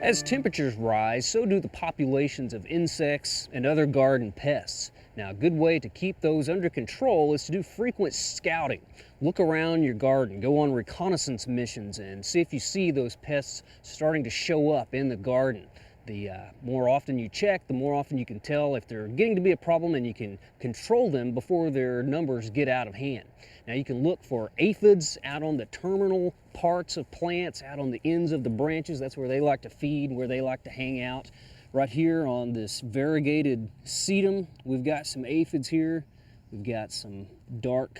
As temperatures rise, so do the populations of insects and other garden pests. Now, a good way to keep those under control is to do frequent scouting. Look around your garden, go on reconnaissance missions, and see if you see those pests starting to show up in the garden. The more often you check, the more often you can tell if they're getting to be a problem, and you can control them before their numbers get out of hand. Now, you can look for aphids out on the terminal parts of plants, out on the ends of the branches. That's where they like to feed, where they like to hang out. Right here on this variegated sedum, we've got some aphids here. We've got some dark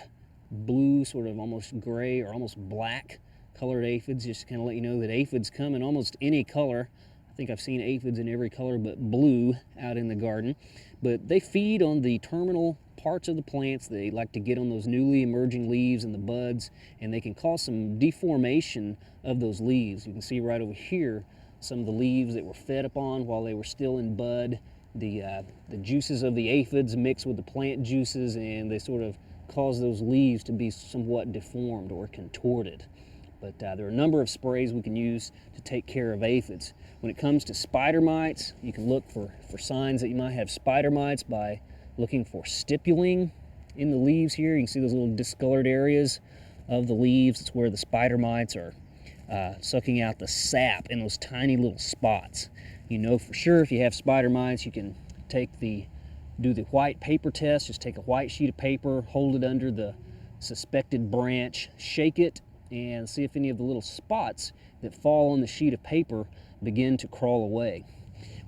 blue, sort of almost gray or almost black colored aphids, just to kind of let you know that aphids come in almost any color. I think I've seen aphids in every color but blue out in the garden. But they feed on the terminal parts of the plants. They like to get on those newly emerging leaves and the buds, and they can cause some deformation of those leaves. You can see right over here some of the leaves that were fed upon while they were still in bud. The juices of the aphids mix with the plant juices, and they sort of cause those leaves to be somewhat deformed or contorted. But there are a number of sprays we can use to take care of aphids. When it comes to spider mites, you can look for signs that you might have spider mites by looking for stipuling in the leaves here. You can see those little discolored areas of the leaves. It's where the spider mites are sucking out the sap in those tiny little spots. You know for sure if you have spider mites, you can do the white paper test. Just take a white sheet of paper, hold it under the suspected branch, shake it, and see if any of the little spots that fall on the sheet of paper begin to crawl away.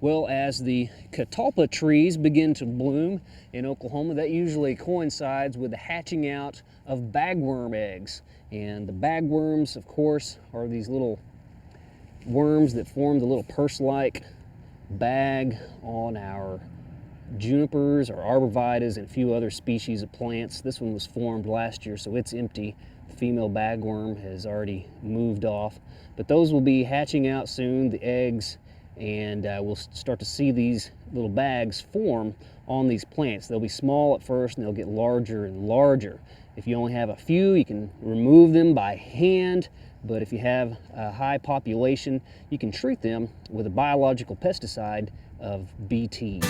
Well, as the catalpa trees begin to bloom in Oklahoma, that usually coincides with the hatching out of bagworm eggs. And the bagworms, of course, are these little worms that form the little purse-like bag on our junipers or arborvitaes and a few other species of plants. This one was formed last year, so it's empty. The female bagworm has already moved off. But those will be hatching out soon, the eggs, and we'll start to see these little bags form on these plants. They'll be small at first, and they'll get larger and larger. If you only have a few, you can remove them by hand, but if you have a high population, you can treat them with a biological pesticide of BT.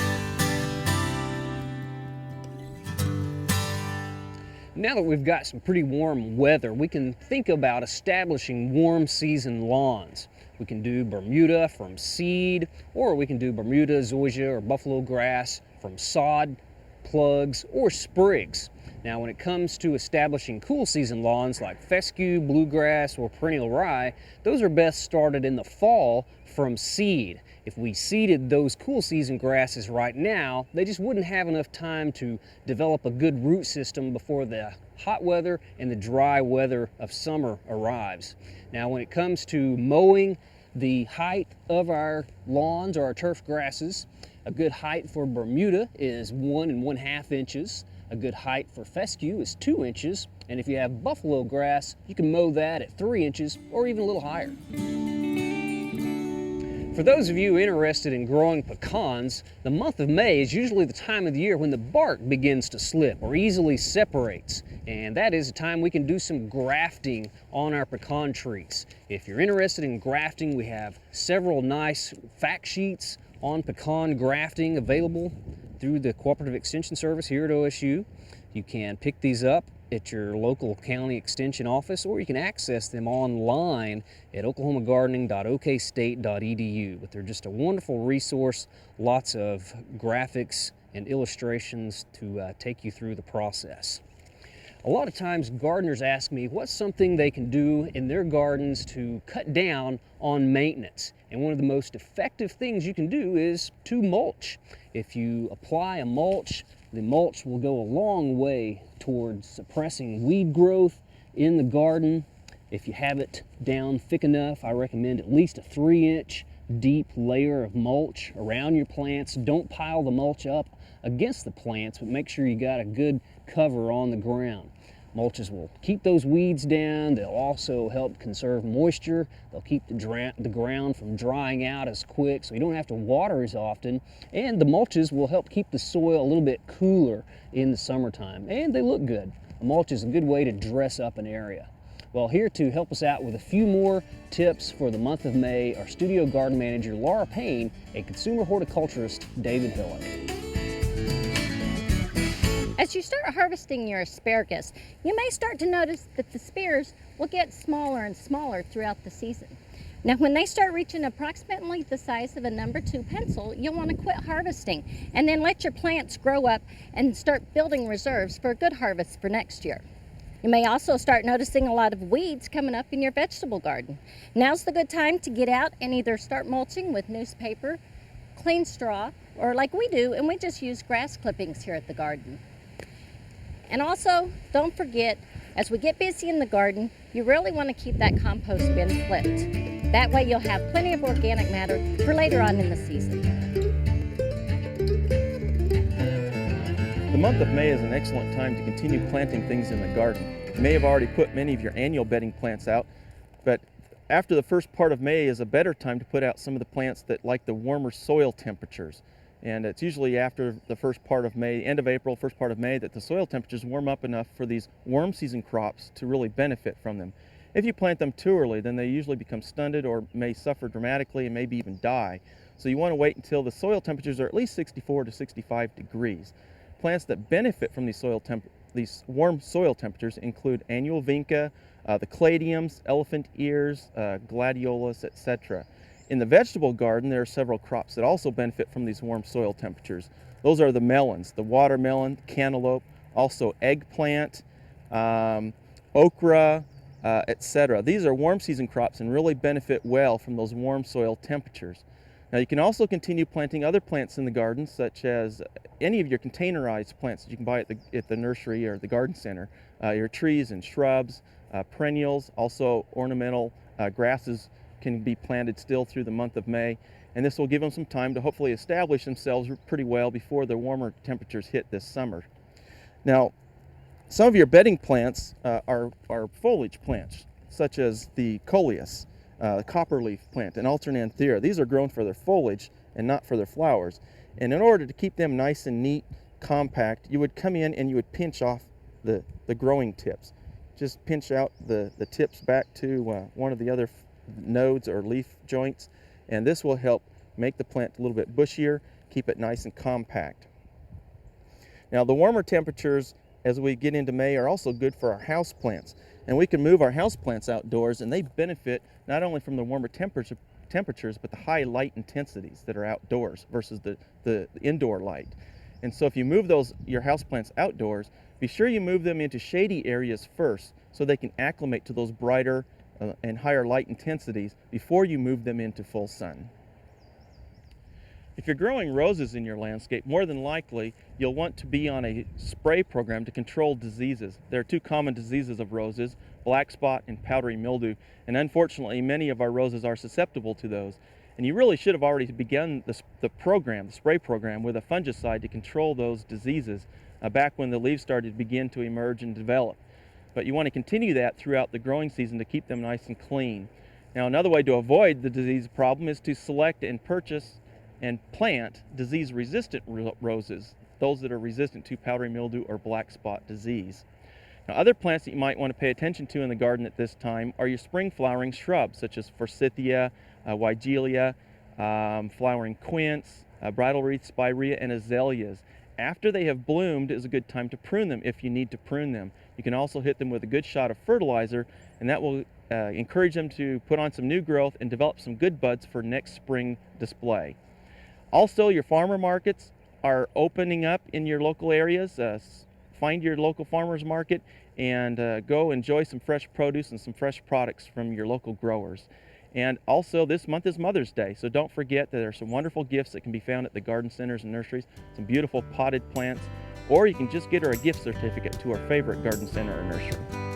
Now that we've got some pretty warm weather, we can think about establishing warm season lawns. We can do Bermuda from seed, or we can do Bermuda, zoysia, or buffalo grass from sod, plugs, or sprigs. Now, when it comes to establishing cool season lawns like fescue, bluegrass, or perennial rye, those are best started in the fall from seed. If we seeded those cool season grasses right now, they just wouldn't have enough time to develop a good root system before the hot weather and the dry weather of summer arrives. Now, when it comes to mowing the height of our lawns or our turf grasses, a good height for Bermuda is 1 1/2 inches. A good height for fescue is 2 inches. And if you have buffalo grass, you can mow that at 3 inches or even a little higher. For those of you interested in growing pecans, the month of May is usually the time of the year when the bark begins to slip or easily separates. And that is a time we can do some grafting on our pecan trees. If you're interested in grafting, we have several nice fact sheets on pecan grafting available through the Cooperative Extension Service here at OSU. You can pick these up at your local county extension office, or you can access them online at oklahomagardening.okstate.edu. But they're just a wonderful resource, lots of graphics and illustrations to take you through the process. A lot of times gardeners ask me what's something they can do in their gardens to cut down on maintenance. And one of the most effective things you can do is to mulch. If you apply a mulch, the mulch will go a long way towards suppressing weed growth in the garden. If you have it down thick enough, I recommend at least a 3-inch deep layer of mulch around your plants. Don't pile the mulch up against the plants, but make sure you got a good cover on the ground. Mulches will keep those weeds down. They'll also help conserve moisture. They'll keep the ground from drying out as quick, so you don't have to water as often. And the mulches will help keep the soil a little bit cooler in the summertime. And they look good. A mulch is a good way to dress up an area. Well, here to help us out with a few more tips for the month of May, our studio garden manager, Laura Payne, and consumer horticulturist, David Hillock. As you start harvesting your asparagus, you may start to notice that the spears will get smaller and smaller throughout the season. Now, when they start reaching approximately the size of a number 2 pencil, you'll want to quit harvesting and then let your plants grow up and start building reserves for a good harvest for next year. You may also start noticing a lot of weeds coming up in your vegetable garden. Now's the good time to get out and either start mulching with newspaper, clean straw, or like we do, and we just use grass clippings here at the garden. And also, don't forget, as we get busy in the garden, you really want to keep that compost bin flipped. That way you'll have plenty of organic matter for later on in the season. The month of May is an excellent time to continue planting things in the garden. You may have already put many of your annual bedding plants out, but after the first part of May is a better time to put out some of the plants that like the warmer soil temperatures. And it's usually after the first part of May, end of April, first part of May, that the soil temperatures warm up enough for these warm season crops to really benefit from them. If you plant them too early, then they usually become stunted or may suffer dramatically and maybe even die. So you want to wait until the soil temperatures are at least 64 to 65 degrees. Plants that benefit from these warm soil temperatures include annual vinca, the caladiums, elephant ears, gladiolus, etc. In the vegetable garden, there are several crops that also benefit from these warm soil temperatures. Those are the melons, the watermelon, cantaloupe, also eggplant, okra, etc. These are warm season crops and really benefit well from those warm soil temperatures. Now, you can also continue planting other plants in the garden, such as any of your containerized plants that you can buy at the nursery or the garden center, your trees and shrubs, perennials, also ornamental grasses can be planted still through the month of May, and this will give them some time to hopefully establish themselves pretty well before the warmer temperatures hit this summer. Now, some of your bedding plants are foliage plants, such as the coleus, copperleaf plant, and alternanthera. These are grown for their foliage and not for their flowers. And in order to keep them nice and neat, compact, you would come in and you would pinch off the growing tips. Just pinch out the tips back to one of the other nodes or leaf joints, and this will help make the plant a little bit bushier, keep it nice and compact. Now, the warmer temperatures as we get into May are also good for our house plants, and we can move our house plants outdoors, and they benefit not only from the warmer temperatures but the high light intensities that are outdoors versus the indoor light. And so if you move your house plants outdoors, be sure you move them into shady areas first so they can acclimate to those brighter and higher light intensities before you move them into full sun. If you're growing roses in your landscape, more than likely you'll want to be on a spray program to control diseases. There are two common diseases of roses, black spot and powdery mildew, and unfortunately many of our roses are susceptible to those. And you really should have already begun the spray program with a fungicide to control those diseases back when the leaves started to begin to emerge and develop. But you want to continue that throughout the growing season to keep them nice and clean. Now, another way to avoid the disease problem is to select and purchase and plant disease-resistant roses, those that are resistant to powdery mildew or black spot disease. Now, other plants that you might want to pay attention to in the garden at this time are your spring flowering shrubs, such as forsythia, weigelia, flowering quince, bridal wreath, spirea, and azaleas. After they have bloomed is a good time to prune them if you need to prune them. You can also hit them with a good shot of fertilizer, and that will encourage them to put on some new growth and develop some good buds for next spring display. Also, your farmer markets are opening up in your local areas. Find your local farmers market and go enjoy some fresh produce and some fresh products from your local growers. And also, this month is Mother's Day, so don't forget that there are some wonderful gifts that can be found at the garden centers and nurseries, some beautiful potted plants, or you can just get her a gift certificate to our favorite garden center or nursery.